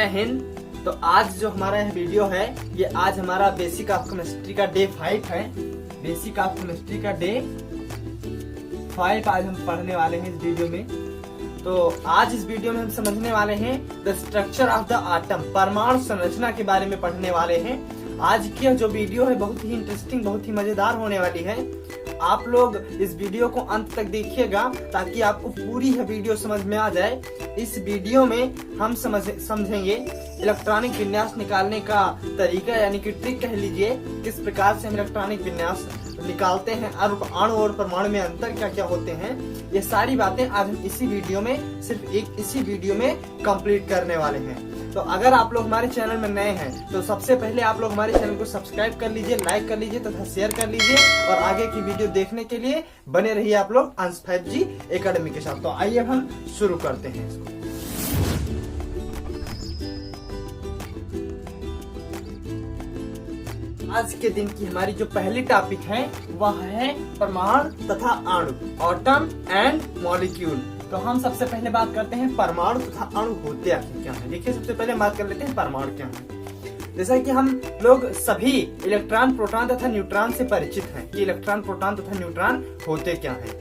जय हिंद। तो आज जो हमारा यह वीडियो है, ये आज हमारा बेसिक ऑफ केमिस्ट्री का डे 5 है। बेसिक ऑफ केमिस्ट्री का डे 5 आज हम पढ़ने वाले हैं इस वीडियो में। तो आज इस वीडियो में हम समझने वाले हैं the structure of the atom, परमाणु संरचना के बारे में पढ़ने वाले हैं। आज की जो वीडियो है बहुत ही इंटरेस्टिंग, बहुत ही मजेदार होने वाली है। आप लोग इस वीडियो को अंत तक देखिएगा ताकि आपको पूरी यह वीडियो समझ में आ जाए। इस वीडियो में हम समझेंगे इलेक्ट्रॉनिक विन्यास निकालने का तरीका, यानी कि ट्रिक कह लीजिए, किस प्रकार से हम इलेक्ट्रॉनिक विन्यास निकालते हैं और अणु और परमाणु में अंतर क्या क्या होते हैं। ये सारी बातें आज हम इसी वीडियो में, सिर्फ इसी वीडियो में कंप्लीट करने वाले हैं। तो अगर आप लोग हमारे चैनल में नए हैं तो सबसे पहले आप लोग हमारे चैनल को सब्सक्राइब कर लीजिए, लाइक कर लीजिए तथा शेयर कर लीजिए, और आगे की वीडियो देखने के लिए बने रहिए आप लोग अंश 5G एकेडमी के साथ। तो आइए हम शुरू करते हैं इसको। आज के दिन की हमारी जो पहली टॉपिक है वह है परमाणु तथा अणु, एटम एंड मॉलिक्यूल। तो हम सबसे पहले बात करते हैं परमाणु तथा अणु होते आखिर क्या है। देखिए, सबसे पहले बात कर लेते हैं परमाणु क्या है। जैसा कि हम लोग सभी इलेक्ट्रॉन, प्रोटॉन तथा न्यूट्रॉन से परिचित हैं कि इलेक्ट्रॉन, प्रोटॉन तथा न्यूट्रॉन होते क्या हैं।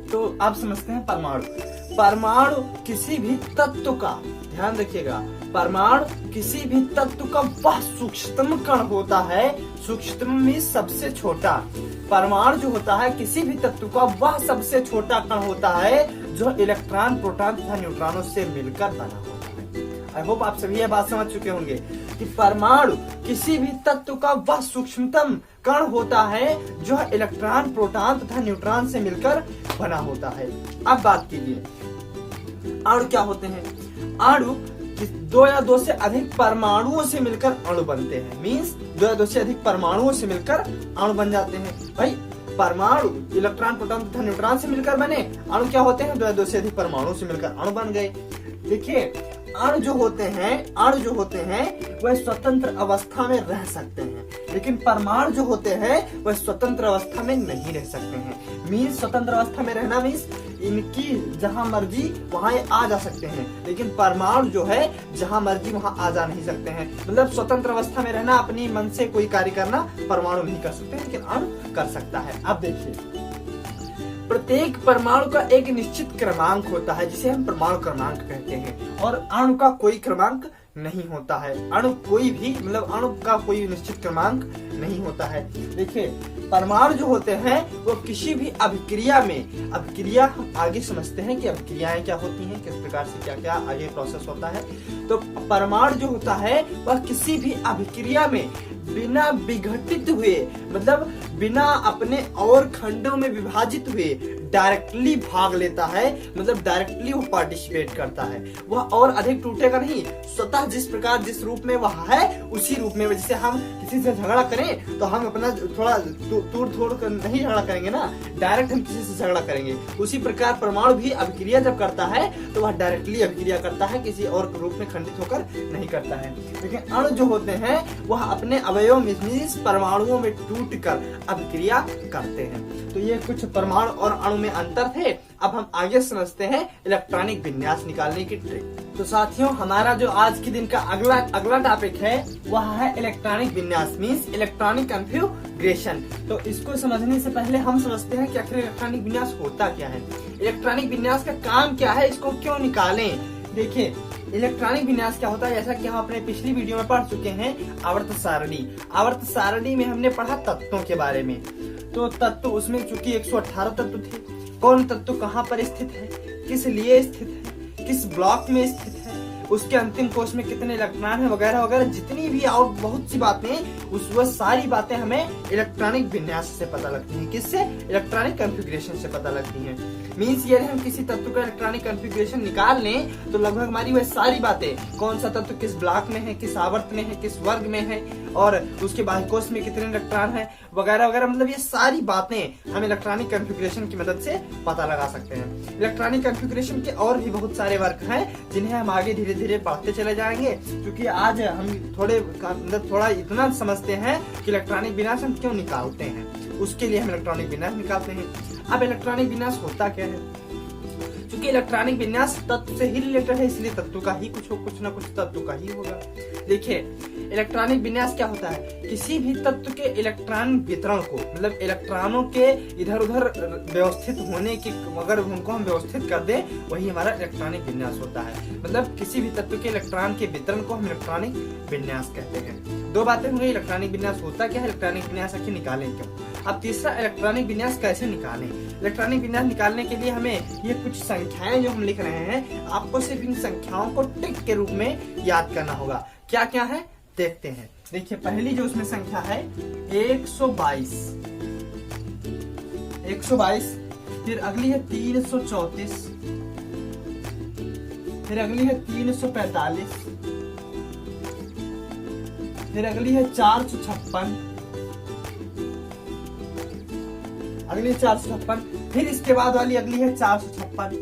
तो आप समझते हैं परमाणु किसी भी तत्व का, ध्यान रखिएगा, परमाणु किसी भी तत्व का वह सूक्ष्मतम कण होता है। सूक्ष्मतम में सबसे छोटा। परमाणु जो होता है किसी भी तत्व का वह सबसे छोटा कण होता है जो इलेक्ट्रॉन, प्रोटॉन तथा न्यूट्रॉनों से मिलकर बना होता है। आई होप आप सभी यह बात समझ चुके होंगे कि परमाणु किसी भी तत्व का वह सूक्ष्मतम कण होता है जो इलेक्ट्रॉन, प्रोटॉन तथा न्यूट्रॉन से मिलकर बना होता है। अब बात कीजिए अणु क्या होते हैं। अणु दो या दो से अधिक परमाणुओं से मिलकर अणु बनते हैं। मींस दो या दो से अधिक परमाणुओं से मिलकर अणु बन जाते हैं। भाई परमाणु इलेक्ट्रॉन, प्रोटॉन तथा न्यूट्रॉन से मिलकर बने, अणु क्या होते हैं, दो या दो से अधिक परमाणुओं से मिलकर अणु बन गए। देखिए, अणु जो होते हैं वह स्वतंत्र अवस्था में रह सकते हैं, लेकिन परमाणु जो होते हैं वह स्वतंत्र अवस्था में नहीं रह सकते हैं। मीन्स स्वतंत्र अवस्था में रहना मीन्स इनकी जहां मर्जी वहां आ जा सकते हैं, लेकिन परमाणु जो है जहां मर्जी वहां आ जा नहीं सकते हैं। मतलब स्वतंत्र अवस्था में रहना, अपनी मन से कोई कार्य करना परमाणु नहीं कर सकते, लेकिन अणु कर सकता है। अब देखिए, प्रत्येक परमाणु का एक निश्चित क्रमांक होता है जिसे हम परमाणु क्रमांक कहते हैं, और अणु का कोई क्रमांक नहीं होता है। अणु कोई भी, मतलब अणु का कोई निश्चित क्रमांक नहीं होता है। देखिए, परमाणु जो होते हैं वो किसी भी अभिक्रिया में, अभिक्रिया हम आगे समझते हैं कि अभिक्रियाएं क्या होती हैं, किस प्रकार से क्या क्या आगे प्रोसेस होता है। तो परमाणु जो होता है वह किसी भी अभिक्रिया में बिना विघटित हुए, मतलब बिना अपने और खंडों में विभाजित हुए डायरेक्टली भाग लेता है, मतलब डायरेक्टली वो पार्टिसिपेट करता है। वह और अधिक टूटेगा नहीं, स्वतः जिस प्रकार जिस रूप में वह है उसी रूप में। जैसे हम किसी से झगड़ा करें तो हम अपना थोड़ा तोड़ कर नहीं झगड़ा करेंगे ना, डायरेक्ट हम किसी से झगड़ा करेंगे। उसी प्रकार परमाणु भी अभिक्रिया जब करता है तो वह डायरेक्टली अभिक्रिया करता है, किसी और रूप में खंडित होकर नहीं करता है। लेकिन अणु जो होते हैं वह अपने अवयव में, परमाणुओं में टूट कर अभिक्रिया करते हैं। तो ये कुछ परमाणु और अणु में अंतर थे। अब हम आगे समझते हैं इलेक्ट्रॉनिक विन्यास निकालने की ट्रिक। तो साथियों, हमारा जो आज के दिन का अगला टॉपिक है वह है इलेक्ट्रॉनिक विन्यास, मींस इलेक्ट्रॉनिक कॉन्फ़िगरेशन। तो इसको समझने से पहले हम समझते हैं कि आखिर इलेक्ट्रॉनिक विन्यास होता क्या है, इलेक्ट्रॉनिक विन्यास का काम क्या है, इसको क्यों निकालें। देखिए, इलेक्ट्रॉनिक विन्यास क्या होता है, जैसा कि हम अपने पिछली वीडियो में पढ़ चुके हैं, आवर्त सारणी। आवर्त सारणी में हमने पढ़ा तत्वों के बारे में। तो तत्व, उसमें चूंकि 118 तत्व थे, कौन तत्व कहाँ पर स्थित है, किस लिए स्थित है, किस ब्लॉक में स्थित है, उसके अंतिम कोश में कितने इलेक्ट्रॉन है, वगैरह वगैरह, जितनी भी और बहुत सी बातें, वह सारी बातें हमें इलेक्ट्रॉनिक विन्यास से पता लगती हैं। किससे? इलेक्ट्रॉनिक कॉन्फ़िगरेशन से पता लगती हैं। मीन्स यदि हम किसी तत्व का इलेक्ट्रॉनिक कॉन्फ़िगरेशन निकाल लें तो लगभग हमारी वह सारी बातें, कौन सा तत्व किस ब्लॉक में है, किस आवर्त में है, किस वर्ग में है, और उसके बाह्यकोश में कितने इलेक्ट्रॉन है, वगैरह वगैरह, मतलब ये सारी बातें हम इलेक्ट्रॉनिक कॉन्फ़िगरेशन की मदद से पता लगा सकते हैं। इलेक्ट्रॉनिक कॉन्फ़िगरेशन के और भी बहुत सारे वर्ग हैं जिन्हें हम आगे धीरे धीरे पढ़ते चले जाएंगे, क्योंकि आज हम थोड़ा इतना समझते हैं कि इलेक्ट्रॉनिक विन्यास हम क्यों निकालते हैं, उसके लिए हम इलेक्ट्रॉनिक विन्यास निकालते हैं। अब इलेक्ट्रॉनिक विन्यास होता क्या है? क्योंकि इलेक्ट्रॉनिक विन्यास तत्व से ही रिलेटेड है, इसलिए तत्व का ही कुछ ना कुछ तत्व का ही होगा। देखिए इलेक्ट्रॉनिक विन्यास क्या होता है, किसी भी तत्व के इलेक्ट्रॉन वितरण को, मतलब इलेक्ट्रॉनों के इधर उधर व्यवस्थित होने की, अगर उनको हम व्यवस्थित कर दें, वही हमारा इलेक्ट्रॉनिक विन्यास होता है। मतलब किसी भी तत्व के इलेक्ट्रॉन के वितरण को हम इलेक्ट्रॉनिक विन्यास कहते हैं। दो बातें होंगी, इलेक्ट्रॉनिक विन्यास होता क्या है, इलेक्ट्रॉनिक विन्यास आखिर निकालें क्यों। अब तीसरा, इलेक्ट्रॉनिक विन्यास कैसे निकालें। इलेक्ट्रॉनिक विन्यास निकालने के लिए हमें ये कुछ संख्याएं जो हम लिख रहे हैं, आपको सिर्फ इन संख्याओं को टिक के रूप में याद करना होगा। क्या क्या है देखते हैं। देखिए पहली जो उसमें संख्या है 122, 122, फिर अगली है 334, फिर अगली है 345, फिर अगली है 456, अगली 456, फिर इसके बाद वाली अगली है 456,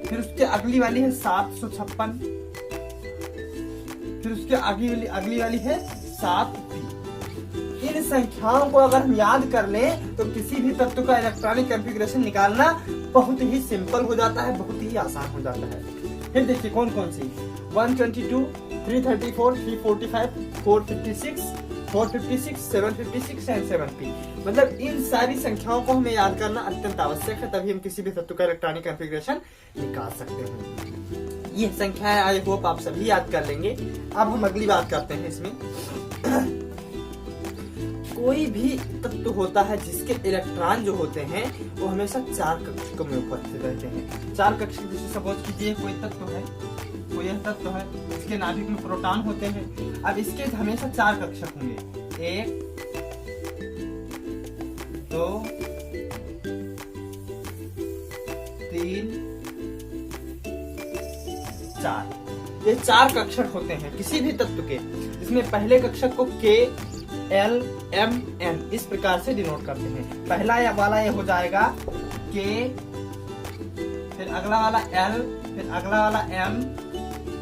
फिर उसके अगली वाली है 756, फिर उसके अगली वाली है 7p। इन संख्याओं को अगर हम याद कर लें तो किसी भी तत्व का इलेक्ट्रॉनिक कॉन्फ़िगरेशन निकालना बहुत ही सिंपल हो जाता है, बहुत ही आसान हो जाता है। फिर देखिए कौन कौन सी, 122, 334, 345, 456, 756 एंड 7p। मतलब इन सारी संख्याओं को हमें याद करना अत्यंत आवश्यक है, तभी हम किसी भी तत्व का इलेक्ट्रॉनिक कॉन्फ़िगरेशन निकाल सकते हैं। ये संख्याएं आई होप आप सभी याद कर लेंगे। अब हम अगली बात करते हैं इसमें। कोई भी तत्व होता है जिसके इलेक्ट्रॉन जो होते हैं वो हमेशा 4 कक्षकों में उपस्थित रहते हैं। 4 कक्षक, जैसे सपोज कीजिए कोई तत्व है, कोई यह तत्व है, इसके नाभिक में प्रोटॉन होते हैं। अब इसके हमेशा 4 कक्षक होंगे, 1, 2, 3, 4। ये 4 कक्षक होते हैं किसी भी तत्व के, जिसमें पहले कक्षक को K, L, M, N इस प्रकार से डिनोट करते हैं। पहला वाला ये हो जाएगा K, फिर अगला वाला L, फिर अगला वाला M,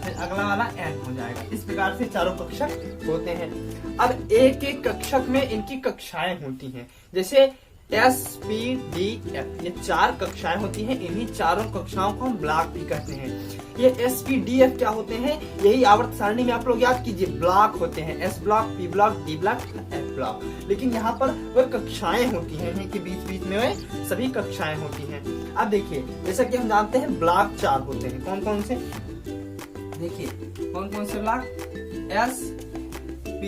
फिर अगला वाला N हो जाएगा। इस प्रकार से चारों कक्षक होते हैं। अब एक एक कक्षक में इनकी कक्षाएं होती हैं, जैसे S, P, D, F, ये 4 कक्षाएं होती हैं। इन्हीं चारों कक्षाओं को हम ब्लॉक भी कहते हैं। ये S, P, D, F क्या होते हैं, यही आवर्त सारणी में आप लोग याद कीजिए, ब्लॉक होते हैं। S block, P block, D block, F block. लेकिन यहाँ पर वह कक्षाएं होती हैं, इनके बीच बीच में वह सभी कक्षाएं होती हैं। अब देखिए जैसा कि हम जानते हैं ब्लॉक 4 होते हैं। कौन कौन से, देखिए कौन कौन से ब्लॉक, S, P,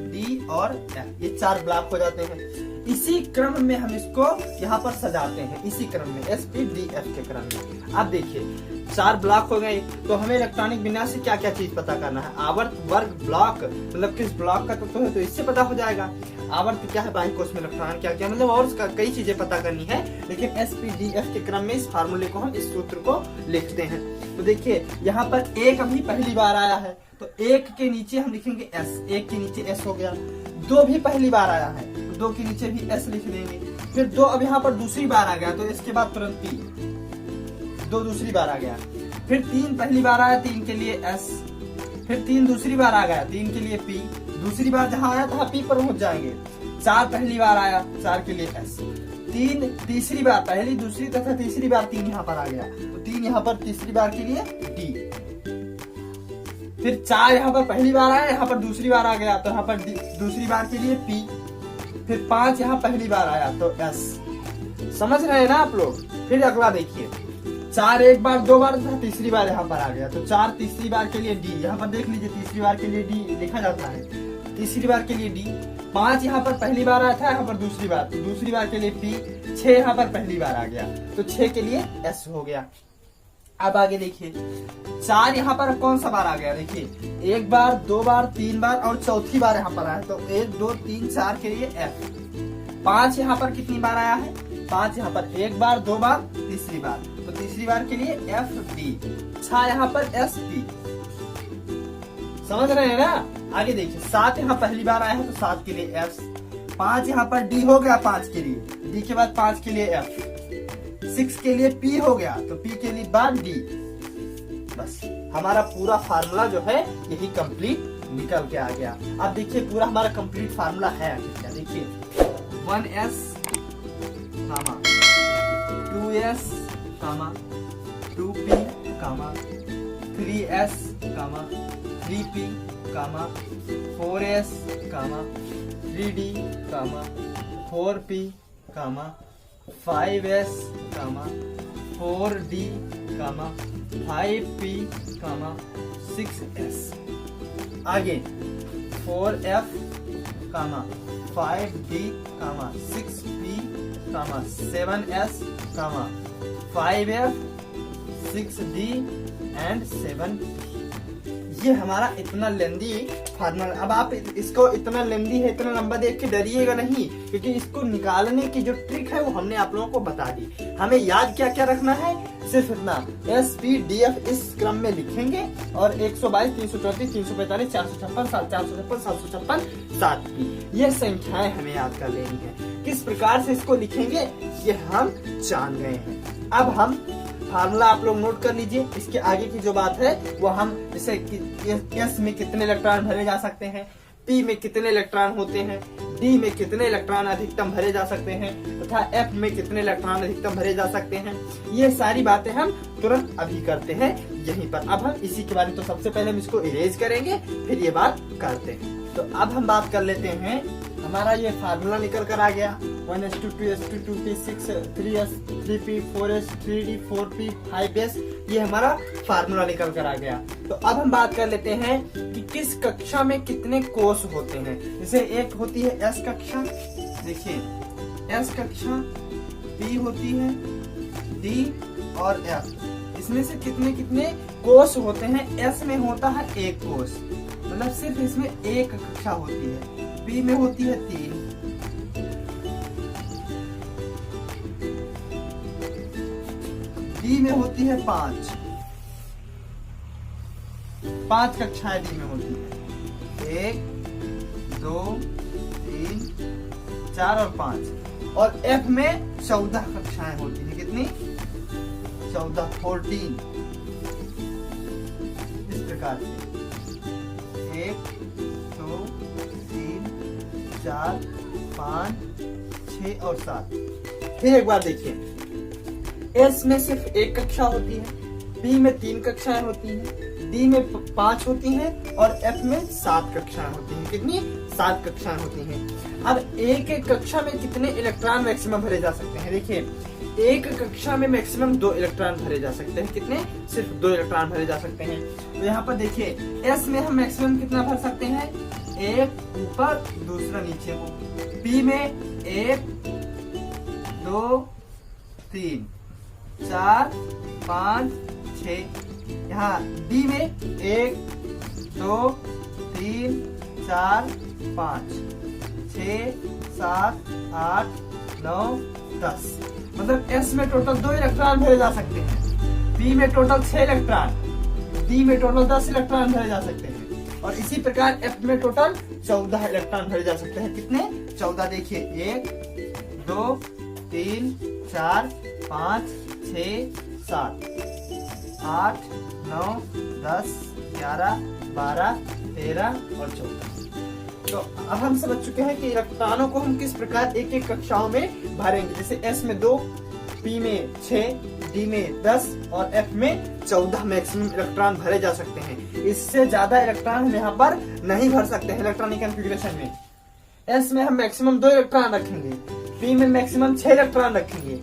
D और F, ये 4 ब्लॉक हो जाते हैं। इसी क्रम में हम इसको यहाँ पर सजाते हैं, इसी क्रम में S, P, D, F के क्रम में। अब देखिए 4 ब्लॉक हो गए, तो हमें इलेक्ट्रॉनिक विन्यास से क्या क्या चीज पता करना है। आवर्त, वर्ग, ब्लॉक, मतलब किस ब्लॉक का तत्व है तो इससे पता हो जाएगा। आवर्त क्या है, बाह्य कोश में इलेक्ट्रॉन क्या क्या, मतलब और कई चीजें पता करनी है। लेकिन S, P, D, F के क्रम में इस फार्मूले को हम, इस सूत्र को लिखते हैं। तो देखिए यहाँ पर 1 अभी पहली बार आया है, तो 1 के नीचे हम लिखेंगे S, 1 के नीचे S हो गया। 2 भी पहली बार आया है, 2 के नीचे भी S लिख देंगे। फिर 2 अब यहाँ पर दूसरी बार आ गया, तो इसके बाद तुरंत P, 2 दूसरी बार आ गया। फिर 3 पहली बार आया, 3 के लिए S, फिर 3 दूसरी बार आ गया, 3 के लिए P, दूसरी बार जहाँ आया था P पर पहुंच जाएंगे। 4 पहली बार आया, 4 के लिए S, 3 तीसरी बार, पहली दूसरी तथा तीसरी बार 3 यहाँ पर आ गया, तो 3 यहाँ पर तीसरी बार के लिए D। फिर 4 यहाँ पर पहली बार आया, यहाँ पर दूसरी बार आ गया, तो यहाँ पर दूसरी बार के लिए P। फिर 5 यहाँ पहली बार आया तो S। समझ रहे हैं ना आप लोग। फिर अगला देखिए, 4 एक बार, 2 बार था, तीसरी बार यहाँ पर आ गया, तो 4 तीसरी बार के लिए D। यहाँ पर देख लीजिए तीसरी बार के लिए D लिखा जाता है, तीसरी बार के लिए D। 5 यहाँ पर पहली बार आया था, यहाँ पर दूसरी बार, तो दूसरी बार के लिए P। 6 यहाँ पर पहली बार आ गया, तो 6 के लिए S हो गया। अब आगे देखिए 4 यहाँ पर कौन सा बार आ गया, देखिए 1 बार, 2 बार, 3 बार और चौथी बार यहाँ पर आया, तो 1, 2, 3, 4 के लिए F। 5 यहाँ पर कितनी बार आया है, 5 यहाँ पर 1 बार, 2 बार, तीसरी बार, तो तीसरी बार के लिए FD। 6 यहाँ पर SP। समझ रहे हैं ना। आगे देखिए 7 यहाँ पहली बार आया है, तो 7 के लिए F। 5 यहाँ पर D हो गया, 5 के लिए D के बाद 5 के लिए F। 6 के लिए P हो गया, तो P के लिए बाद D। बस हमारा पूरा फार्मूला जो है यही कंप्लीट निकल के आ गया। अब देखिए पूरा हमारा कंप्लीट फार्मूला है क्या, देखिए 1S 2s, 2p, 3s, 3p, 4s, 3d, 4p, 5s, 4d, 5p, 6s। आगे 4f, 5d, 6p, 7s, 5f, 6d and 7p। ये हमारा इतना लेंदी फार्मूला। अब आप इसको इतना लेंदी है, इतना लंबा देख के डरिएगा नहीं, क्योंकि इसको निकालने की जो ट्रिक है वो हमने आप लोगों को बता दी। हमें याद क्या क्या रखना है, सिर्फ इतना SPDF इस क्रम में लिखेंगे और 122, 334, 345, 456, 456, 756, 7p ये संख्याएं हमें याद कर लेनी है। किस प्रकार से इसको लिखेंगे ये हम जान गए हैं। अब हम फार्मूला आप लोग नोट कर लीजिए। इसके आगे की जो बात है वो हम जैसे S में कितने इलेक्ट्रॉन भरे जा सकते हैं, P में कितने इलेक्ट्रॉन होते हैं, D में कितने इलेक्ट्रॉन अधिकतम भरे जा सकते हैं तथा F में कितने इलेक्ट्रॉन अधिकतम भरे जा सकते हैं, ये सारी बातें हम तुरंत अभी करते हैं यहीं पर। अब हम इसी के बारे में, तो सबसे पहले हम इसको इरेज करेंगे फिर ये बात करते हैं। तो अब हम बात कर लेते हैं, हमारा ये फार्मूला निकल कर आ गया 1s2 2s2 2p 6 3s 3p 4s 3d 4p 5s, ये हमारा फार्मूला निकल कर आ गया। तो अब हम बात कर लेते हैं कि किस कक्षा में कितने कोष होते हैं। जैसे एक होती है S कक्षा, देखिए S कक्षा, P होती है, D और F, इसमें से कितने कितने कोष होते हैं। S में होता है एक कोष, मतलब सिर्फ इसमें एक कक्षा होती है। P में होती है 3, D में होती है 5 कक्षाएं D में होती है, 1 2 3 4 और 5। और F में 14 कक्षाएं होती है। कितनी? 14, 14 इस प्रकार से 1 2 3 4 5 6 और 7। फिर एक बार देखिए, S में सिर्फ एक कक्षा होती है, P में 3 कक्षाएं होती हैं, D में 5 होती हैं और F में 7 कक्षाएं होती हैं। कितनी? 7 कक्षाएं होती हैं। अब एक एक कक्षा में कितने इलेक्ट्रॉन मैक्सिमम भरे जा सकते हैं। देखिए एक कक्षा में मैक्सिमम 2 इलेक्ट्रॉन भरे जा सकते हैं। कितने? सिर्फ 2 इलेक्ट्रॉन भरे जा सकते हैं। तो यहाँ पर देखिए S में हम मैक्सिमम कितना भर सकते हैं, एक ऊपर दूसरा नीचे को। P में 1 2 3 4 5 6। यहाँ D में 1 2 3 4 5 6 7 8 9 10। मतलब S में टोटल 2 इलेक्ट्रॉन भरे जा सकते हैं, P में टोटल 6 इलेक्ट्रॉन, D में टोटल 10 इलेक्ट्रॉन भरे जा सकते हैं और इसी प्रकार F में टोटल 14 इलेक्ट्रॉन भरे जा सकते हैं। कितने? 14। देखिए 1 2 3 4 5 6 7 8 9 10 11 12 13 और 14। तो अब हम समझ चुके हैं कि इलेक्ट्रॉनों को हम किस प्रकार एक एक कक्षाओं में भरेंगे। जैसे S में 2, P में 6, D में 10 और F में 14 मैक्सिमम इलेक्ट्रॉन भरे जा सकते हैं। इससे ज्यादा इलेक्ट्रॉन हम यहाँ पर नहीं भर सकते हैं इलेक्ट्रॉनिक कॉन्फ़िगरेशन में। S में हम मैक्सिमम 2 इलेक्ट्रॉन रखेंगे, P में मैक्सिमम 6 इलेक्ट्रॉन रखेंगे,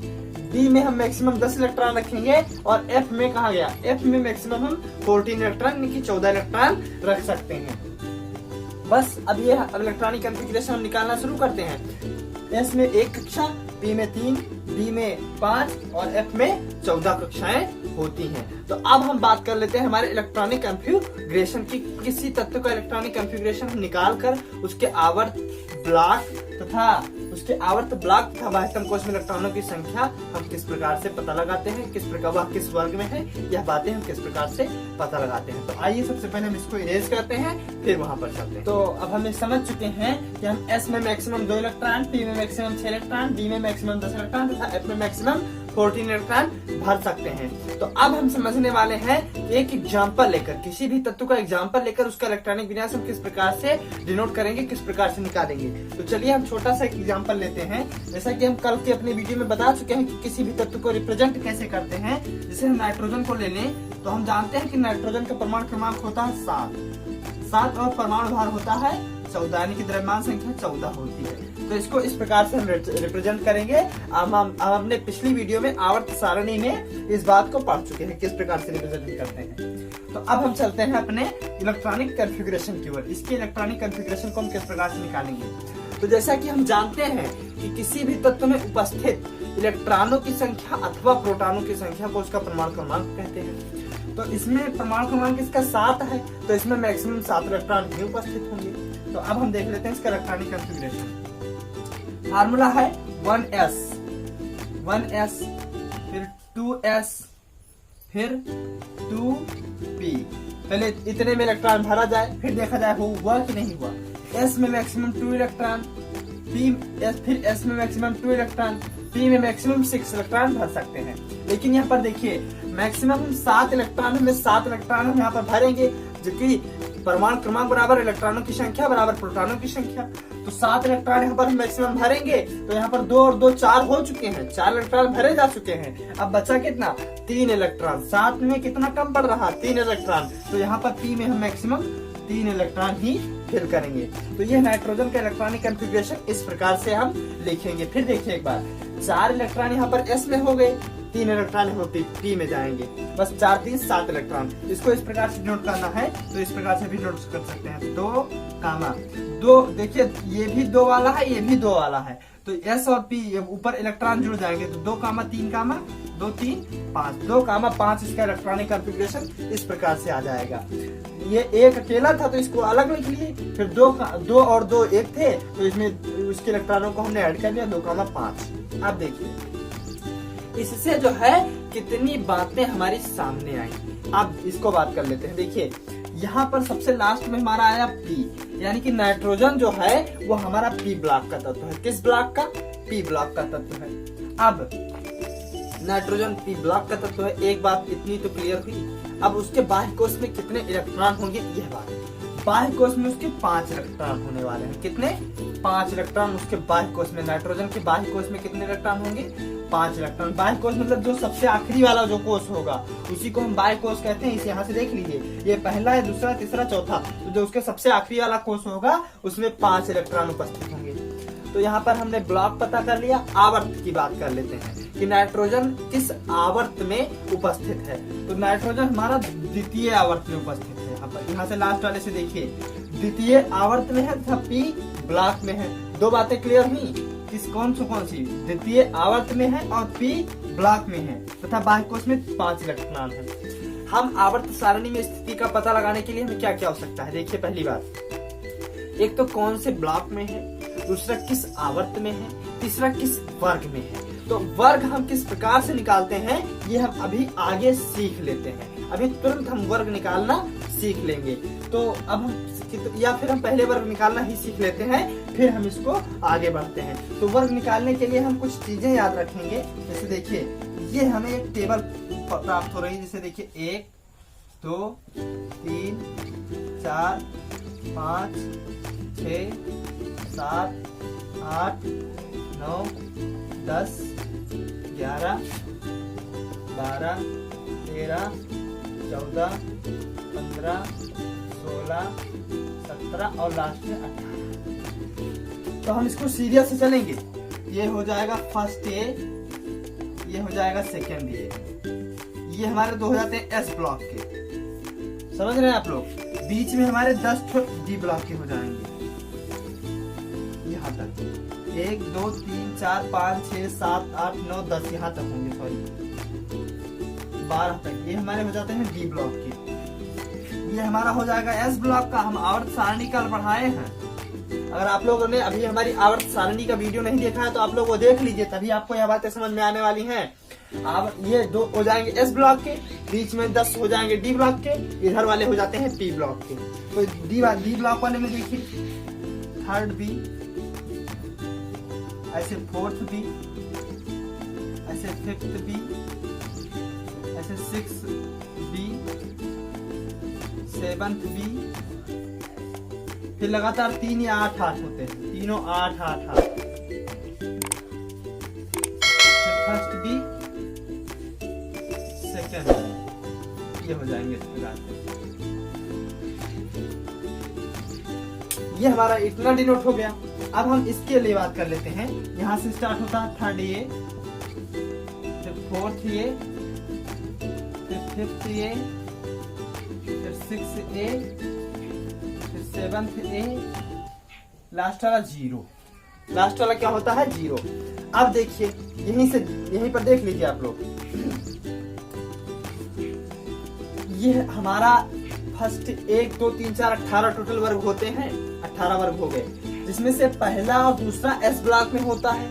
D में हम मैक्सिमम 10 इलेक्ट्रॉन रखेंगे और F में कहा गया, F में मैक्सिमम हम 14 इलेक्ट्रॉन यानी कि 14 इलेक्ट्रॉन रख सकते हैं। बस अब ये इलेक्ट्रॉनिक कॉन्फ़िगरेशन हम निकालना शुरू करते हैं। S में एक कक्षा, P में 3, D में 5 और F में 14 कक्षाएं होती हैं। तो अब हम बात कर लेते हैं हमारे इलेक्ट्रॉनिक कॉन्फ़िगरेशन की। किसी तत्व का इलेक्ट्रॉनिक कॉन्फ़िगरेशन निकाल कर उसके आवर्त ब्लॉक तथा बाह्यतम कोश में इलेक्ट्रॉनों की संख्या हम किस प्रकार से पता लगाते हैं, किस प्रकार वह किस वर्ग में है, यह बातें हम किस प्रकार से पता लगाते हैं। तो आइए सबसे पहले हम इसको इरेज करते हैं, फिर वहां पर चलते हैं। तो अब हम समझ चुके हैं कि हम S में मैक्सिमम 2 इलेक्ट्रॉन, P में मैक्सिमम 6 इलेक्ट्रॉन, D में मैक्सिमम 10 इलेक्ट्रॉन तथा F में मैक्सिमम 14 इलेक्ट्रॉन भर सकते हैं। तो अब हम समझने वाले हैं एक एग्जाम्पल लेकर, किसी भी तत्व का एग्जाम्पल लेकर उसका इलेक्ट्रॉनिक विन्यास हम किस प्रकार से डिनोट करेंगे, किस प्रकार से निकालेंगे। तो चलिए हम छोटा सा एग्जाम्पल लेते हैं। जैसा कि हम कल के अपने वीडियो में बता चुके हैं कि किसी भी तत्व को रिप्रेजेंट कैसे करते हैं। जैसे हम नाइट्रोजन को ले लें तो हम जानते हैं कि नाइट्रोजन का परमाणु क्रमांक होता है 7 और परमाणु भार होता है 14, यानी कि द्रव्यमान संख्या 14 होती है। तो इसको इस प्रकार से हम रिप्रेजेंट करेंगे। अब हमने पिछली वीडियो में आवर्त सारणी में इस बात को पढ़ चुके हैं किस प्रकार से रिप्रेजेंट करते हैं। तो अब हम चलते हैं अपने इलेक्ट्रॉनिक कॉन्फ़िगरेशन की ओर। इसके इलेक्ट्रॉनिक कॉन्फ़िगरेशन को हम किस प्रकार से निकालेंगे। तो जैसा कि हम जानते हैं कि किसी भी तत्व में उपस्थित इलेक्ट्रॉनों की संख्या अथवा प्रोटॉनों की संख्या को उसका परमाणु क्रमांक कहते हैं। तो इसमें परमाणु क्रमांक इसका 7 है, तो इसमें मैक्सिमम 7 इलेक्ट्रॉन ही उपस्थित होंगे। तो अब हम देख लेते हैं इसका इलेक्ट्रॉनिक कॉन्फ़िगरेशन। फार्मूला है 1s, फिर 2s, फिर 2p। पहले इतने में इलेक्ट्रॉन भरा जाए, फिर देखा जाए हुआ कि नहीं हुआ। s में मैक्सिमम 2 इलेक्ट्रॉन, फिर s में मैक्सिमम 2 इलेक्ट्रॉन, p में मैक्सिमम 6 इलेक्ट्रॉन भर सकते हैं। लेकिन यहाँ पर देखिए मैक्सिमम 7 इलेक्ट्रॉन में 7 इलेक्ट्रॉन हम यहाँ पर भरेंगे, जो कि परमाणु क्रमांक बराबर इलेक्ट्रॉनों की संख्या बराबर प्रोटॉनों की संख्या। तो 7 इलेक्ट्रॉन यहाँ पर हम मैक्सिमम भरेंगे। तो यहाँ पर 2 और 2 4 हो चुके हैं, 4 इलेक्ट्रॉन भरे जा चुके हैं। अब बचा कितना, 3 इलेक्ट्रॉन। 7 में कितना कम पड़ रहा, 3 इलेक्ट्रॉन। तो यहाँ पर p में हम मैक्सिमम 3 इलेक्ट्रॉन ही फिल करेंगे। तो ये नाइट्रोजन का इलेक्ट्रॉनिक कॉन्फ़िगरेशन इस प्रकार से हम लिखेंगे। फिर देखिए एक बार, 4 इलेक्ट्रॉन यहाँ पर s में हो गए, 3 इलेक्ट्रॉन यहाँ p में जाएंगे, बस 4 3 7 इलेक्ट्रॉन। इसको इस प्रकार से नोट करना है तो इस प्रकार से भी नोट कर सकते हैं। 2, देखिए ये भी 2 वाला है, ये भी 2 वाला है। तो s और p ऊपर इलेक्ट्रॉन जुड़ जाएंगे। तो 2, 3, 2, 3, 5, 2, 5 इसका इलेक्ट्रॉनिक कॉन्फ़िगरेशन इस प्रकार से आ जाएगा। ये एक अकेला था तो इसको अलग लिख लिए, फिर 2 और 2 एक थे तो इसमें उसके इलेक्ट्रॉनों को हमने ऐड कर लिया, 2, 5। अब देखिए इससे जो है कितनी बातें हमारी सामने आई। अब इसको बात कर लेते हैं। देखिए यहाँ पर सबसे लास्ट में हमारा आया p, यानी कि नाइट्रोजन जो है वो हमारा p ब्लॉक का तत्व है। किस ब्लॉक का, p ब्लॉक का तत्व है। अब नाइट्रोजन p ब्लॉक का तत्व है, एक बात इतनी तो क्लियर हुई। अब उसके बाह्य कोश में कितने इलेक्ट्रॉन होंगे, यह बात। बाह्य कोश में उसके 5 इलेक्ट्रॉन होने वाले हैं। कितने, 5 इलेक्ट्रॉन उसके बाह्य कोश में। नाइट्रोजन के बाह्य कोश में कितने इलेक्ट्रॉन होंगे, 5 इलेक्ट्रॉन। बाह्य कोश मतलब जो सबसे आखिरी वाला जो कोश होगा उसी को हम बाह्य कोश कहते हैं। इसे यहाँ से देख लीजिए, ये पहला है, दूसरा, तीसरा, चौथा। तो जो उसके सबसे आखिरी वाला कोश होगा उसमें 5 इलेक्ट्रॉन उपस्थित होंगे। तो यहाँ पर हमने ब्लॉक पता कर लिया। आवर्त की बात कर लेते हैं कि नाइट्रोजन किस आवर्त में उपस्थित है। तो नाइट्रोजन हमारा द्वितीय आवर्त में उपस्थित है। यहाँ से लास्ट वाले से देखिए, द्वितीय आवर्त में है तथा p ब्लॉक में है। 2 बातें क्लियर हुई। किस कौन सी, द्वितीय आवर्त में है और p ब्लॉक में है तथा बाह्य कोश में 5 इलेक्ट्रॉन है। हम आवर्त सारणी में स्थिति का पता लगाने के लिए हमें क्या क्या हो सकता है। देखिए पहली बात, एक तो कौन से ब्लॉक में है, दूसरा किस आवर्त में है, तीसरा किस वर्ग में है। तो वर्ग हम किस प्रकार से निकालते हैं ये हम अभी आगे सीख लेते हैं। अभी तुरंत हम वर्ग निकालना सीख लेंगे। तो अब हम या फिर हम पहले वर्ग निकालना ही सीख लेते हैं, फिर हम इसको आगे बढ़ते हैं। तो वर्ग निकालने के लिए हम कुछ चीजें याद रखेंगे। जैसे देखिए ये हमें एक टेबल प्राप्त हो रही है। जैसे देखिए 1, 2, 3, 4, 5, 6, 7, 8, 9, 10, 11, 12, 13, 14, 15, 16, 17 और लास्ट में 18। तो हम इसको सीरियल से चलेंगे। ये हो जाएगा फर्स्ट ए, ये हो जाएगा सेकेंड ए, ये हमारे 2 हो जाते हैं एस ब्लॉक के। समझ रहे हैं आप लोग। बीच में हमारे 10 डी ब्लॉक के हो जाएंगे। यहाँ तक 1, 2, 3, 4, 5, 6, 7, 8, 9, 10 यहाँ तक होंगे। सॉरी 12 तक ये हमारे हो जाते हैं डी ब्लॉक के। ये हमारा हो जाएगा एस ब्लॉक का। हम आवर्त सारणी कल पढ़ाए हैं। अगर आप लोगों ने अभी हमारी आवर्त सारणी का वीडियो नहीं देखा है तो आप लोग वो देख लीजिए, तभी आपको यह बातें समझ में आने वाली हैं। अब ये 2 हो जाएंगे एस ब्लॉक के, बीच में 10 हो जाएंगे डी ब्लॉक के, इधर वाले हो जाते हैं पी ब्लॉक के। तो डी ब्लॉक वाले में देखिए थर्ड बी, ऐसे फोर्थ बी, ऐसे 5th B, ऐसे 6th B, 7th B, फिर लगातार 3 या 8 8 होते हैं, तीनों 8 8 8, फिर 1st B, 2nd B, ये हो जाएंगे इस प्रकार से। ये हमारा इतना डिनोट हो गया। अब हम इसके लिए बात कर लेते हैं। यहाँ से स्टार्ट होता है 3rd A, फिर 4th A, फिर 5th A, फिर 6th A, फिर 7th A, लास्ट वाला 0। लास्ट वाला क्या होता है? 0। अब देखिए यहीं पर देख लीजिए आप लोग, ये हमारा फर्स्ट 1 2 3 4 18 टोटल वर्ग होते हैं, 18 वर्ग हो गए, जिसमें से पहला और दूसरा एस ब्लॉक में होता है,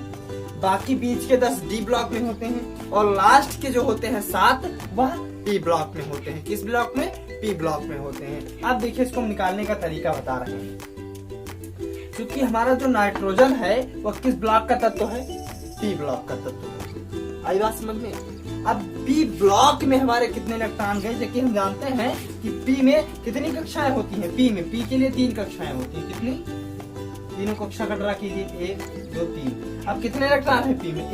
बाकी बीच के 10 डी ब्लॉक में होते हैं, और लास्ट के जो होते हैं 7 वह पी ब्लॉक में होते हैं। किस ब्लॉक में? पी ब्लॉक में होते हैं। अब देखिए इसको हम निकालने का तरीका बता रहे हैं। क्योंकि हमारा जो नाइट्रोजन है वह किस ब्लॉक का तत्व है? पी ब्लॉक का तत्व है। आई बात समझ में? अब पी ब्लॉक में हमारे कितने इलेक्ट्रॉन गए? जबकि हम जानते हैं कि पी में कितनी कक्षाएं होती हैं? पी में, पी के लिए 3 कक्षाएं होती हैं। कितनी? तीनों कक्षा का ड्रा कीजिए, 1 2 3। अब कितने इलेक्ट्रॉन है पी में?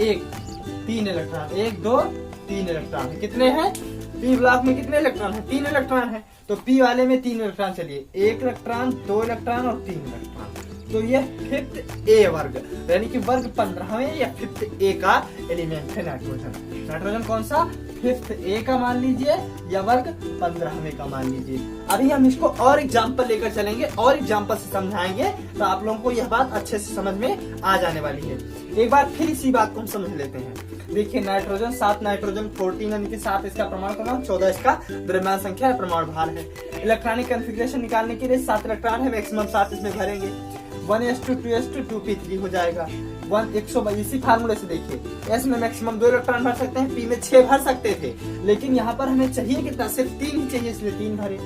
3 इलेक्ट्रॉन, 1 2 3 इलेक्ट्रॉन है। कितने हैं? पी ब्लॉक में कितने इलेक्ट्रॉन है? 3 इलेक्ट्रॉन है। तो पी वाले में 3 इलेक्ट्रॉन, चलिए 1 इलेक्ट्रॉन, 2 इलेक्ट्रॉन और 3 इलेक्ट्रॉन। तो ये 5th A वर्ग, यानी कि वर्ग 15वें या 5th A का एलिमेंट है नाइट्रोजन। नाइट्रोजन कौन सा? 5th A का मान लीजिए या वर्ग 15वें का मान लीजिए। अभी हम इसको और एग्जाम्पल लेकर चलेंगे और एग्जाम्पल से समझाएंगे, तो आप लोगों को यह बात अच्छे से समझ में आ जाने वाली है। एक बार फिर इसी बात को हम समझ लेते हैं। देखिए नाइट्रोजन 7 नाइट्रोजन 14 यानी कि 7 इसका परमाणु क्रमांक, 14 इसका द्रव्यमान संख्या है, परमाणु भार है। इलेक्ट्रॉनिक कॉन्फ़िगरेशन निकालने के लिए 7 इलेक्ट्रॉन है, मैक्सिमम 7 इसमें भरेंगे। 1s2 2s2 2p3 हो जाएगा। 120 इसी फार्मूले से देखिए, एस में मैक्सिमम 2 इलेक्ट्रॉन भर सकते हैं, पी में 6 भर सकते थे, लेकिन यहाँ पर हमें चाहिए कितना? सिर्फ 3 ही चाहिए, इसलिए 3 भरे।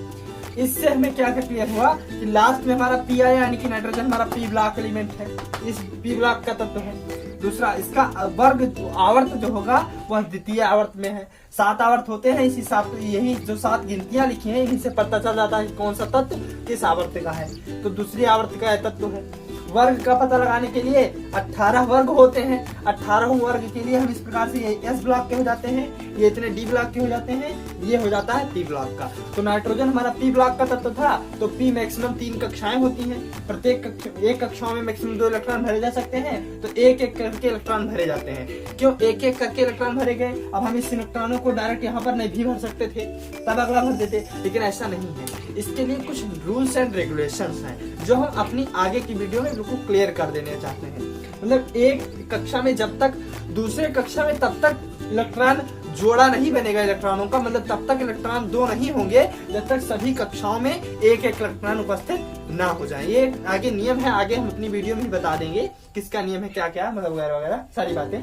इससे हमें क्या क्लियर हुआ कि लास्ट में हमारा पी आया, यानी कि नाइट्रोजन हमारा पी ब्लॉक एलिमेंट है, इस पी ब्लॉक का तत्व है। दूसरा इसका वर्ग आवर्त जो होगा वह द्वितीय आवर्त में है। 7 आवर्त होते हैं, इसी 7 यही जो 7 गिनतियां लिखी हैं इन्हीं से पता चल जाता है कौन सा तत्व किस आवर्त का है। तो दूसरी आवर्त का तत्व है। वर्ग का पता लगाने के लिए 18 वर्ग होते हैं। 18 वर्ग के लिए हम इस प्रकार से, ये एस ब्लॉक के हो जाते हैं, ये इतने डी ब्लॉक के हो जाते हैं, ये हो जाता है पी ब्लॉक का। तो नाइट्रोजन हमारा पी ब्लॉक का तत्व था। तो पी मैक्सिमम 3 कक्षाएं होती हैं, प्रत्येक एक कक्षाओं में मैक्सिमम 2 इलेक्ट्रॉन भरे जा सकते हैं। तो एक एक करके इलेक्ट्रॉन भरे जाते हैं। क्यों एक एक करके इलेक्ट्रॉन भरे गए? अब हम इस इलेक्ट्रॉनों को डायरेक्ट यहाँ पर नहीं भी भर सकते थे, तब अगला भर देते, लेकिन ऐसा नहीं है। इसके लिए कुछ रूल्स एंड रेगुलेशंस हैं जो हम अपनी आगे की वीडियो में बिल्कुल क्लियर कर देने चाहते हैं। मतलब एक कक्षा में जब तक दूसरे कक्षा में तब तक इलेक्ट्रॉन जोड़ा नहीं बनेगा इलेक्ट्रॉनों का, मतलब तब तक इलेक्ट्रॉन 2 नहीं होंगे जब तक सभी कक्षाओं में एक एक इलेक्ट्रॉन उपस्थित ना हो जाए। ये आगे नियम है, आगे हम अपनी वीडियो में ही बता देंगे किसका नियम है, क्या क्या मतलब वगैरह वगैरह सारी बातें।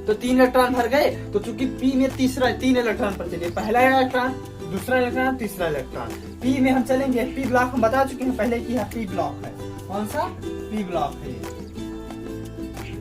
तो 3 इलेक्ट्रॉन भर गए, तो चूंकि पी में 3 इलेक्ट्रॉन पर चलिए, पहला इलेक्ट्रॉन, दूसरा इलेक्ट्रॉन, तीसरा इलेक्ट्रॉन। पी में हम चलेंगे, पी ब्लॉक हम बता चुके हैं पहले कि यह पी ब्लॉक है। कौन सा? पी ब्लॉक है।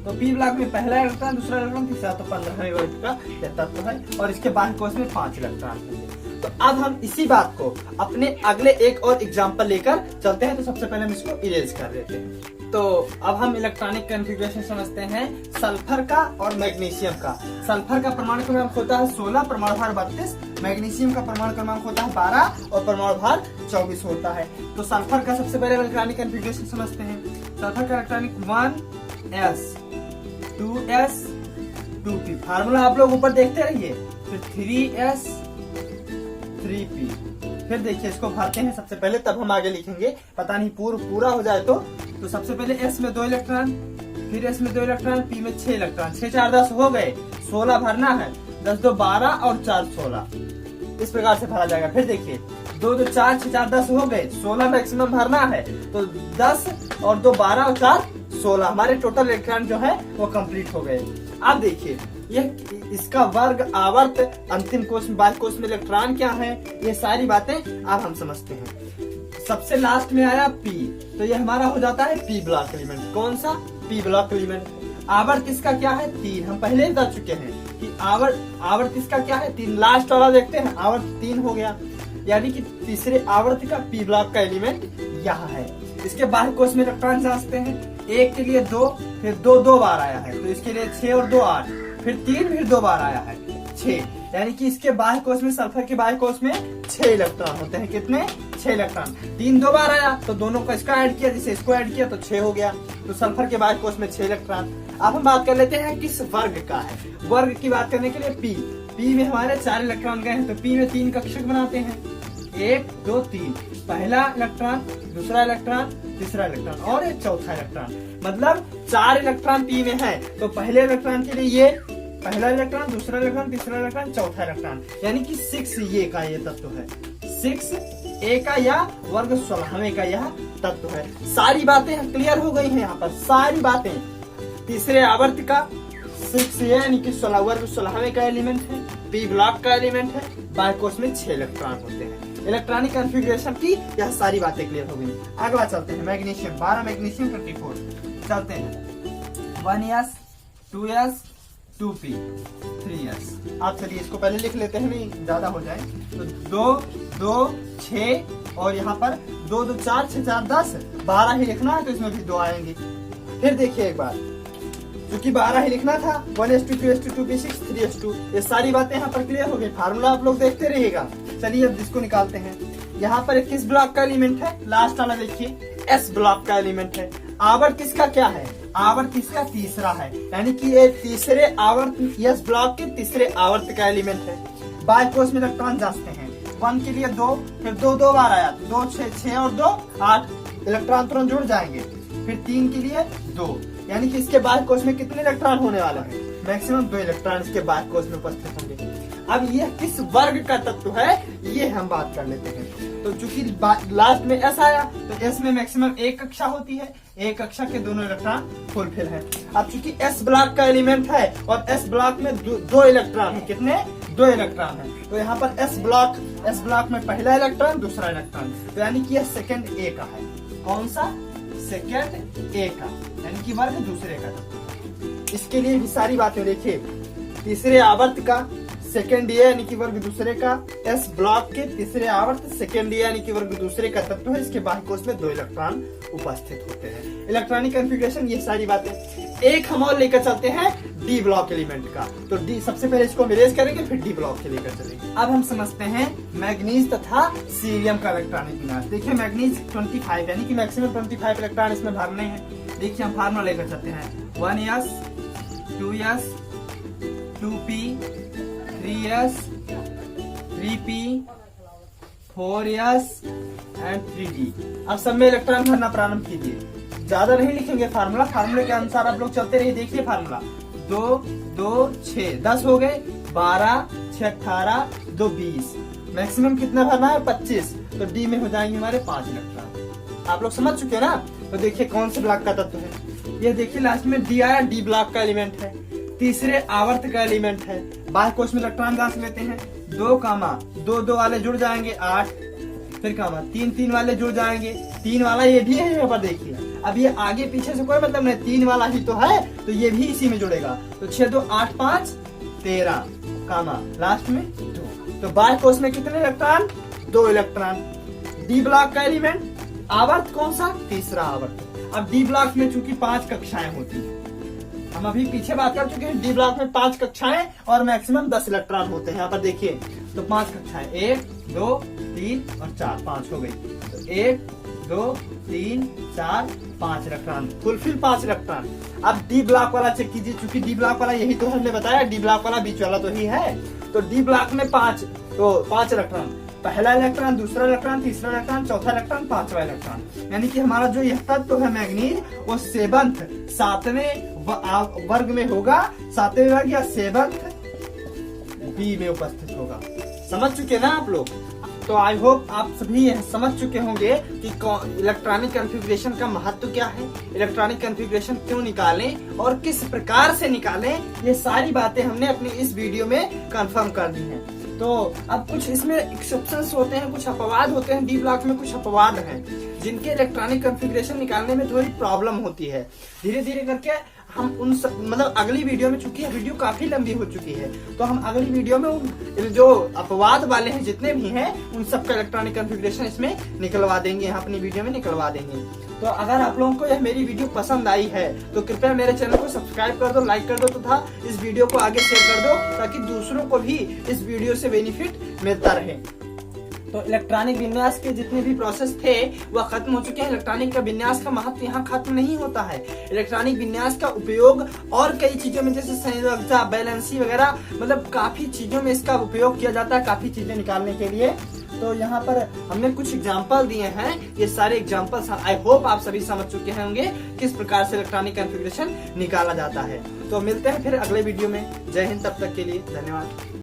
तो पी ब्लॉक में पहला इलेक्ट्रॉन, दूसरा इलेक्ट्रॉन, तीसरा, तो 15वें वर्ग का यह तत्व है, और इसके बाद कोष में 5 इलेक्ट्रॉन होंगे। तो अब हम इसी बात को अपने अगले एक और एग्जाम्पल लेकर चलते हैं। तो सबसे पहले हम इसको इरेज कर देते हैं। तो अब हम इलेक्ट्रॉनिक कॉन्फ़िगरेशन समझते हैं सल्फर का और मैग्नीशियम का। सल्फर का परमाणु क्रमांक होता है 16, परमाणु भार 32, मैग्नीशियम का परमाणु क्रमांक होता है 12 और परमाणु भार 24 होता है। तो सल्फर का सबसे पहले इलेक्ट्रॉनिक कॉन्फ़िगरेशन समझते हैं। सल्फर का electronic 1s 2s 2p, formula आप लोग ऊपर देखते रहिए। फिर 3s 3p, फिर देखिए इसको भरते हैं सबसे पहले, तब हम आगे लिखेंगे, पता नहीं पूरा हो जाए तो सबसे पहले s में 2 इलेक्ट्रॉन, फिर s में 2 इलेक्ट्रॉन, p में 6 इलेक्ट्रॉन, 6 4 10 हो गए, 16 भरना है, 10 2 12 और 4 16, इस प्रकार से भरा जाएगा। फिर देखिए 2 2 4 6 4 10 हो गए, 16 मैक्सिमम भरना है, तो 10 और 2 12 और 4 16, हमारे टोटल इलेक्ट्रॉन जो है वो कंप्लीट हो गए। अब देखिए यह इसका वर्ग आवर्त अंतिम कोष में बाह्य कोष में इलेक्ट्रॉन क्या है, ये सारी बातें अब हम समझते हैं। सबसे लास्ट में आया P, तो ये हमारा हो जाता है P ब्लॉक एलिमेंट। कौन सा? P block element. आवर्त इसका क्या है 3, हम पहले ही बता चुके हैं कि आवर्त इसका क्या है 3। लास्ट वाला देखते हैं, आवर्त 3 हो गया, यानी कि तीसरे आवर्त का पी ब्लॉक का एलिमेंट यहाँ है। इसके बाह्य कोश में इलेक्ट्रॉन जांचते हैं, 1 के लिए 2, फिर 2 बार आया है, तो इसके लिए 6 और 2 8, फिर 3, फिर 2 बार आया है 6, यानी कि इसके बाह्य कोश में, सल्फर के बाह्य कोश में 6 इलेक्ट्रॉन होते हैं। कितने? 6 इलेक्ट्रॉन। 3 2 बार आया तो दोनों को इसका ऐड किया, जिसे इसको ऐड किया तो 6 हो गया। तो सल्फर के बाह्य कोश में 6 इलेक्ट्रॉन। अब हम बात कर लेते हैं किस वर्ग का है। वर्ग की बात करने के लिए पी में हमारे 4 इलेक्ट्रॉन गए हैं, तो पी में 3 कक्षक बनाते हैं, 1 2 3, पहला इलेक्ट्रॉन, दूसरा इलेक्ट्रॉन, तीसरा इलेक्ट्रॉन और एक चौथा इलेक्ट्रॉन। मतलब 4 इलेक्ट्रॉन पी में है, तो पहले इलेक्ट्रॉन के लिए ये पहला इलेक्ट्रॉन, दूसरा इलेक्ट्रॉन, तीसरा इलेक्ट्रॉन, चौथा इलेक्ट्रॉन, यानी कि 6A का ये तत्व है, 6A का या वर्ग 16वें का यह तत्व है। सारी बातें क्लियर हो गई हैं यहाँ पर, सारी बातें। तीसरे आवर्त का 6A यानी कि 16 वर्ग 16वें का एलिमेंट है, पी ब्लॉक का एलिमेंट है, बाह्य कोश में 6 इलेक्ट्रॉन होते हैं। इलेक्ट्रॉनिक कॉन्फ़िगरेशन की यह सारी बातें क्लियर हो गई। अगला चलते हैं मैग्नीशियम, 12 मैग्नीशियम 24 चलते हैं, 1s 2s 2p 3s। आप चलिए इसको पहले लिख लेते हैं, नहीं ज्यादा हो जाए तो 2 2 6 और यहाँ पर 2 2 4 6 4 10 12 ही लिखना है, तो इसमें भी 2 आएंगे। फिर देखिए एक बार, क्योंकि 12 ही लिखना था, 1s2 2s2 2p6 3s2, ये सारी बातें यहाँ पर क्लियर हो गई। फार्मूला आप लोग देखते रहिएगा। चलिए अब इसको निकालते हैं। यहाँ पर किस ब्लॉक का एलिमेंट है? लास्ट वाला देखिए, एस ब्लॉक का एलिमेंट है। आवर्त इसका क्या है? आवर्त इसका तीसरा है, यानी कि ये तीसरे आवर्त, एस ब्लॉक के तीसरे आवर्त का एलिमेंट है। बाह्य कोश में इलेक्ट्रॉन जांचते हैं, 1 के लिए 2, फिर 2 बार आया, 2 6 और 2 8 इलेक्ट्रॉन तुरंत जुड़ जाएंगे। फिर 3 के लिए 2, यानी कि इसके बाह्य कोश में कितने इलेक्ट्रॉन होने वाले हैं? मैक्सिमम 2 इलेक्ट्रॉन इसके बाह्य कोश में उपस्थित होंगे। अब यह किस वर्ग का तत्व है ये हम बात कर लेते हैं। तो चूंकि लास्ट में एस आया, तो एस में मैक्सिमम 1 कक्षा होती है, 1 कक्षा के दोनों इलेक्ट्रॉन फुलफिल है। अब चूंकि एस ब्लॉक का एलिमेंट है और एस ब्लॉक में 2 इलेक्ट्रॉन है, कितने? 2 इलेक्ट्रॉन है। तो यहाँ पर एस ब्लॉक में पहला इलेक्ट्रॉन, दूसरा इलेक्ट्रॉन, तो यानी कि यह सेकेंड ए का है। कौन सा? सेकेंड ए का, यानी कि वर्ग दूसरे का। इसके लिए भी सारी बातें देखिए, तीसरे आवर्त का सेकेंड ए यानी कि वर्ग दूसरे का, एस ब्लॉक के तीसरे आवर्त सेकेंड ए यानी कि वर्ग दूसरे का तत्व है। इसके बाह्य कोश में 2 इलेक्ट्रॉन उपस्थित होते हैं। इलेक्ट्रॉनिक कॉन्फ़िगरेशन ये सारी बातें। एक हम और लेकर चलते हैं डी ब्लॉक एलिमेंट का। तो डी सबसे पहले इसको हम इरेज करेंगे, फिर डी ब्लॉक के लेकर चलेंगे। अब हम समझते हैं मैग्नीज तथा सीरियम का इलेक्ट्रॉनिक विन्यास। देखिए मैग्नीज 25 यानी कि मैक्सिमम 25 इलेक्ट्रॉन इसमें भरने हैं। देखिए हम फार्मूला लेकर चलते हैं, 1s 2s 2p 3s 3p 4s and 3d। अब सब में इलेक्ट्रॉन भरना प्रारंभ कीजिए। ज्यादा नहीं लिखेंगे फार्मूला, फार्मूले के अनुसार आप लोग चलते रहिए। देखिए फार्मूला 2 2 6 10 हो गए, 12 6 18 2 20, मैक्सिमम कितना भरना है? 25। तो डी में हो जाएंगे हमारे 5 इलेक्ट्रॉन। आप लोग समझ चुके ना? तो देखिए कौन से ब्लॉक का तत्व है। ये देखिए लास्ट में डी आया, डी ब्लॉक का एलिमेंट है, तीसरे आवर्त का एलिमेंट है। बाह्य कोश में इलेक्ट्रॉन जांच लेते हैं, 2 वाले जुड़ जाएंगे 8, फिर 3 वाले जुड़ जाएंगे, 3 वाला ये भी है यहाँ पर देखिए। अब ये आगे पीछे से कोई मतलब नहीं, 3 वाला ही तो है, तो ये भी इसी में जुड़ेगा। तो 6 2 8 5 13 लास्ट में 2। तो बाह्य कोश में कितने इलेक्ट्रॉन? 2 इलेक्ट्रॉन। डी ब्लॉक का एलिमेंट, आवर्त कौन सा? तीसरा आवर्त। अब डी ब्लॉक में चूंकि 5 कक्षाएं होती है, हम अभी पीछे बात कर चुके हैं, डी ब्लॉक में 5 कक्षाएं और मैक्सिमम 10 इलेक्ट्रॉन होते हैं। यहाँ पर देखिए तो 5 कक्षाएं, 1 2 3 और 4, 5 हो गई। तो 1 2 3 4 5 इलेक्ट्रॉन, फुलफिल 5 इलेक्ट्रॉन। अब डी ब्लॉक वाला चेक कीजिए, चूंकि डी ब्लॉक वाला यही तो हमने बताया, डी ब्लॉक वाला बीच वाला तो ही है। तो डी ब्लॉक में 5 इलेक्ट्रॉन, पहला इलेक्ट्रॉन, दूसरा इलेक्ट्रॉन, तीसरा इलेक्ट्रॉन, चौथा इलेक्ट्रॉन, 5वां इलेक्ट्रॉन, यानी कि हमारा जो यह तत्व है मैग्नीज, वो 7वें वर्ग में होगा, 7वें वर्ग या 7th बी में उपस्थित होगा। समझ चुके ना आप लोग? तो आई होप आप सभी समझ चुके होंगे कि इलेक्ट्रॉनिक कॉन्फ़िगरेशन का महत्व क्या है, इलेक्ट्रॉनिक कॉन्फ़िगरेशन क्यों निकालें और किस प्रकार से निकालें। ये सारी बातें हमने अपनी इस वीडियो में कंफर्म कर दी हैं। तो अब कुछ इसमें एक्सेप्शंस होते हैं, कुछ अपवाद होते हैं। डी ब्लॉक में कुछ अपवाद हैं जिनके इलेक्ट्रॉनिक कॉन्फ़िगरेशन निकालने में थोड़ी प्रॉब्लम होती है। धीरे धीरे करके हम उन सब मतलब अगली वीडियो में, चूंकि वीडियो काफी लंबी हो चुकी है, तो हम अगली वीडियो में उन जो अपवाद वाले हैं जितने भी हैं उन सबका इलेक्ट्रॉनिक कॉन्फ़िगरेशन इसमें निकलवा देंगे, यहाँ अपनी वीडियो में निकलवा देंगे। तो अगर आप लोगों को यह मेरी वीडियो पसंद आई है तो कृपया मेरे चैनल को सब्सक्राइब कर दो, लाइक कर दो तथा इस वीडियो को आगे शेयर कर दो ताकि दूसरों को भी इस वीडियो से बेनिफिट मिलता रहे। तो इलेक्ट्रॉनिक विन्यास के जितने भी प्रोसेस थे वह खत्म हो चुके हैं। इलेक्ट्रॉनिक का विन्यास का महत्व यहाँ खत्म नहीं होता है। इलेक्ट्रॉनिक विन्यास का उपयोग और कई चीजों में जैसे संयोजकता, बैलेंसी वगैरह, मतलब काफी चीजों में इसका उपयोग किया जाता है, काफी चीजें निकालने के लिए। तो यहाँ पर हमने कुछ एग्जाम्पल दिए हैं, ये सारे एग्जाम्पल्स आई होप आप सभी समझ चुके होंगे किस प्रकार से इलेक्ट्रॉनिक कॉन्फ़िगरेशन निकाला जाता है। तो मिलते हैं फिर अगले वीडियो में। जय हिंद, तब तक के लिए धन्यवाद।